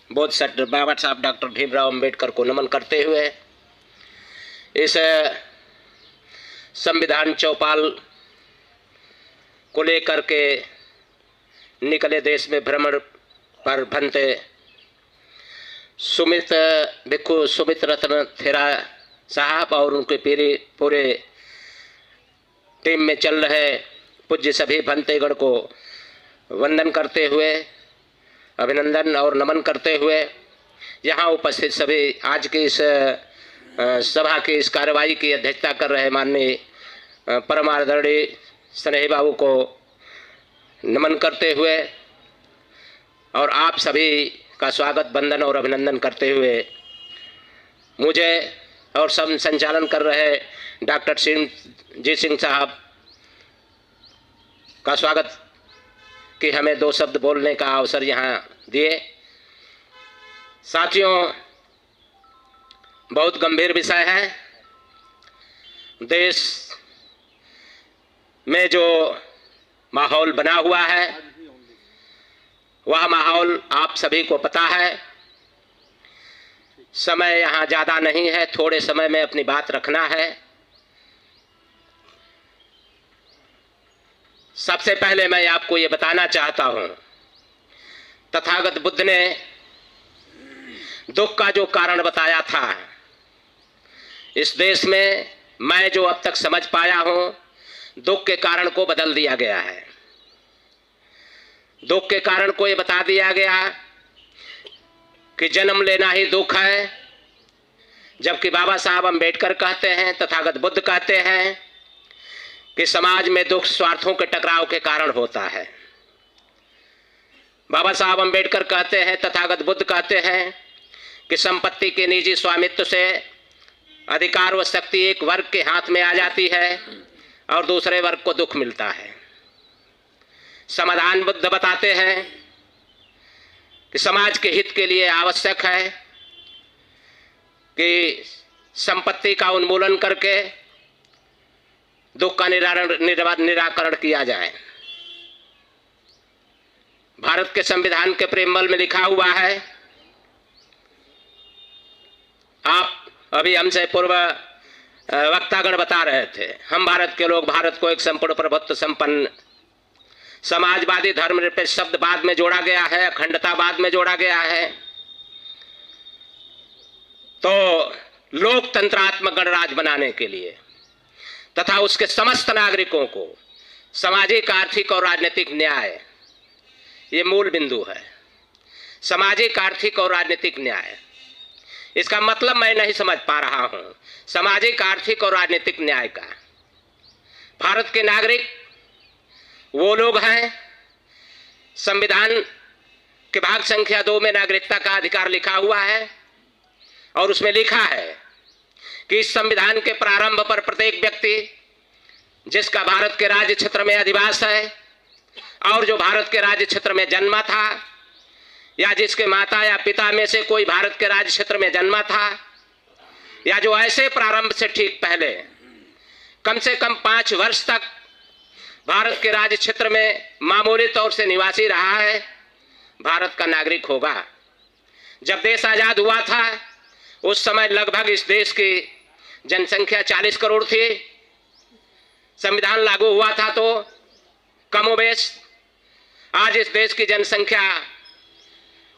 बोध सर बाबा साहब डॉक्टर भीमराव अंबेडकर को नमन करते हुए इस संविधान चौपाल को लेकर के निकले देश में भ्रमण पर भंते सुमित भिक्खु सुमित रत्न थेरा साहब और उनके पूरे टीम में चल रहे पूज्य सभी भंतेगण को वंदन करते हुए, अभिनंदन और नमन करते हुए यहाँ उपस्थित सभी आज की इस सभा की इस कार्यवाही की अध्यक्षता कर रहे माननीय परम आदरणीय स्नेही बाबू को नमन करते हुए और आप सभी का स्वागत, वंदन और अभिनंदन करते हुए मुझे और सब संचालन कर रहे डॉक्टर जी सिंह साहब का स्वागत कि हमें दो शब्द बोलने का अवसर यहाँ दिए। साथियों, बहुत गंभीर विषय है। देश में जो माहौल बना हुआ है वह माहौल आप सभी को पता है। समय यहाँ ज़्यादा नहीं है, थोड़े समय में अपनी बात रखना है। सबसे पहले मैं आपको ये बताना चाहता हूँ, तथागत बुद्ध ने दुख का जो कारण बताया था, इस देश में मैं जो अब तक समझ पाया हूँ, दुख के कारण को बदल दिया गया है। दुख के कारण को ये बता दिया गया कि जन्म लेना ही दुख है, जबकि बाबा साहब अंबेडकर कहते हैं, तथागत बुद्ध कहते हैं कि समाज में दुख स्वार्थों के टकराव के कारण होता है। बाबा साहब अंबेडकर कहते हैं, तथागत बुद्ध कहते हैं कि संपत्ति के निजी स्वामित्व से अधिकार व शक्ति एक वर्ग के हाथ में आ जाती है और दूसरे वर्ग को दुख मिलता है। समाधान बुद्ध बताते हैं कि समाज के हित के लिए आवश्यक है कि संपत्ति का उन्मूलन करके दुख का निराकरण किया जाए। भारत के संविधान के प्रेमबल में लिखा हुआ है, आप अभी हमसे पूर्व वक्तागण बता रहे थे, हम भारत के लोग भारत को एक संपूर्ण प्रभुत्व संपन्न समाजवादी धर्मनिरपेक्ष शब्द बाद में जोड़ा गया है, अखंडता बाद में जोड़ा गया है, तो लोकतंत्रात्मक गणराज्य बनाने के लिए तथा उसके समस्त नागरिकों को सामाजिक, आर्थिक और राजनीतिक न्याय, ये मूल बिंदु है। सामाजिक, आर्थिक और राजनीतिक न्याय, इसका मतलब मैं नहीं समझ पा रहा हूं। सामाजिक, आर्थिक और राजनीतिक न्याय का भारत के नागरिक वो लोग हैं, संविधान के भाग संख्या 2 में नागरिकता का अधिकार लिखा हुआ है और उसमें लिखा है कि इस संविधान के प्रारंभ पर प्रत्येक व्यक्ति जिसका भारत के राज्य क्षेत्र में अधिवास है और जो भारत के राज्य क्षेत्र में जन्मा था या जिसके माता या पिता में से कोई भारत के राज्य क्षेत्र में जन्मा था या जो ऐसे प्रारंभ से ठीक पहले कम से कम 5 वर्ष तक भारत के राज्य क्षेत्र में मामूली तौर से निवासी रहा है, भारत का नागरिक होगा। जब देश आजाद हुआ था उस समय लगभग इस देश की जनसंख्या 40 करोड़ थी। संविधान लागू हुआ था तो कमोबेश आज इस देश की जनसंख्या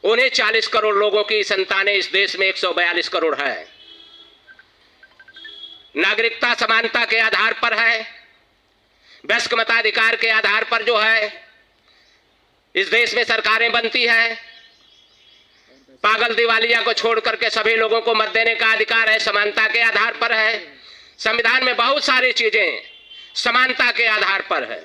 उन्हीं 40 करोड़ लोगों की संतानें इस देश में 142 करोड़ है। नागरिकता समानता के आधार पर है, वयस्क मताधिकार के आधार पर जो है इस देश में सरकारें बनती है। पागल दिवालिया को छोड़ करके सभी लोगों को मत देने का अधिकार है, समानता के आधार पर है। संविधान में बहुत सारी चीजें समानता के आधार पर है।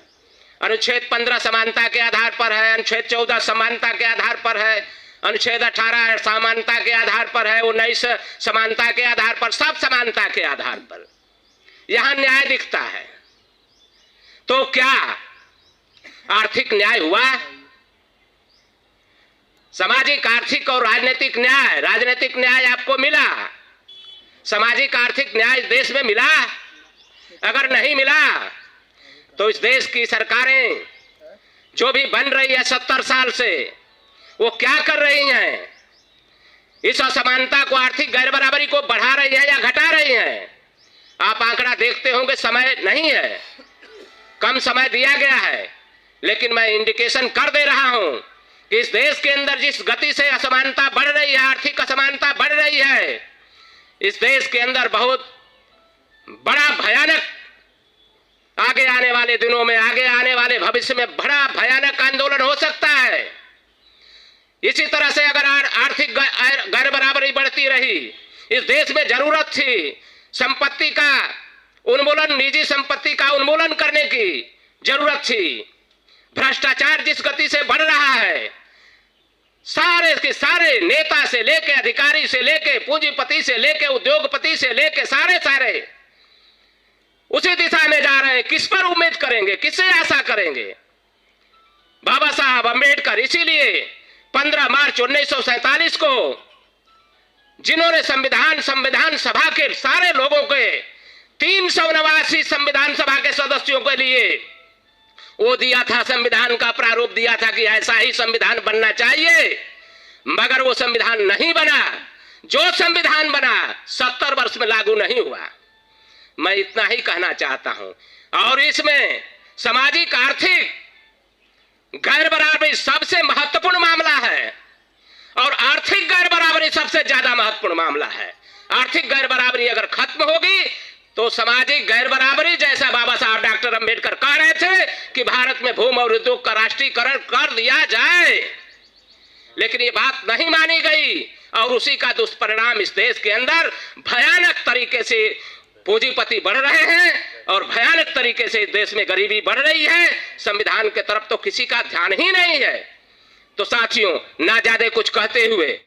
अनुच्छेद 15 समानता के आधार पर है, अनुच्छेद 14 समानता के आधार पर है, अनुच्छेद 18 समानता के आधार पर है, 19 समानता के आधार पर, सब समानता के आधार पर यहां न्याय दिखता है। तो क्या आर्थिक न्याय हुआ? सामाजिक, आर्थिक और राजनीतिक न्याय, राजनीतिक न्याय आपको मिला? सामाजिक, आर्थिक न्याय इस देश में मिला? अगर नहीं मिला तो इस देश की सरकारें जो भी बन रही है 70 साल से, वो क्या कर रही हैं? इस असमानता को, आर्थिक गैर बराबरी को बढ़ा रही है या घटा रही है? आप आंकड़ा देखते होंगे, समय नहीं है, कम समय दिया गया है, लेकिन मैं इंडिकेशन कर दे रहा हूं कि इस देश के अंदर जिस गति से असमानता बढ़ रही है, आर्थिक असमानता बढ़ रही है, इस देश के अंदर बहुत बड़ा भयानक आगे आने वाले दिनों में, आगे आने वाले भविष्य में बड़ा भयानक आंदोलन हो सकता है। इसी तरह से अगर आर्थिक गैर बराबरी बढ़ती रही, इस देश में जरूरत थी संपत्ति का उन्मूलन, निजी संपत्ति का उन्मूलन करने की जरूरत थी। भ्रष्टाचार जिस गति से बढ़ रहा है, सारे के सारे नेता से लेके, अधिकारी से लेके, पूंजीपति से लेके, उद्योगपति से लेके सारे उसी दिशा में जा रहे हैं। किस पर उम्मीद करेंगे, किससे आशा करेंगे? बाबा साहब अंबेडकर, इसीलिए 15 मार्च 1947 को जिन्होंने संविधान सभा के सारे लोगों के 389 संविधान सभा के सदस्यों के लिए वो दिया था, संविधान का प्रारूप दिया था कि ऐसा ही संविधान बनना चाहिए, मगर वो संविधान नहीं बना। जो संविधान बना 70 वर्ष में लागू नहीं हुआ। मैं इतना ही कहना चाहता हूं। और इसमें सामाजिक आर्थिक गैर बराबरी सबसे महत्वपूर्ण मामला है और आर्थिक गैर बराबरी सबसे ज्यादा महत्वपूर्ण मामला है। आर्थिक गैर बराबरी अगर खत्म होगी तो सामाजिक गैर बराबरी, जैसा बाबा साहब डॉक्टर अंबेडकर कह रहे थे कि भारत में भूमि और उद्योग का राष्ट्रीयकरण कर दिया जाए, लेकिन ये बात नहीं मानी गई और उसी का दुष्परिणाम इस देश के अंदर भयानक तरीके से पूंजीपति बढ़ रहे हैं और भयानक तरीके से इस देश में गरीबी बढ़ रही है। संविधान के तरफ तो किसी का ध्यान ही नहीं है। तो साथियों, ना ज्यादा कुछ कहते हुए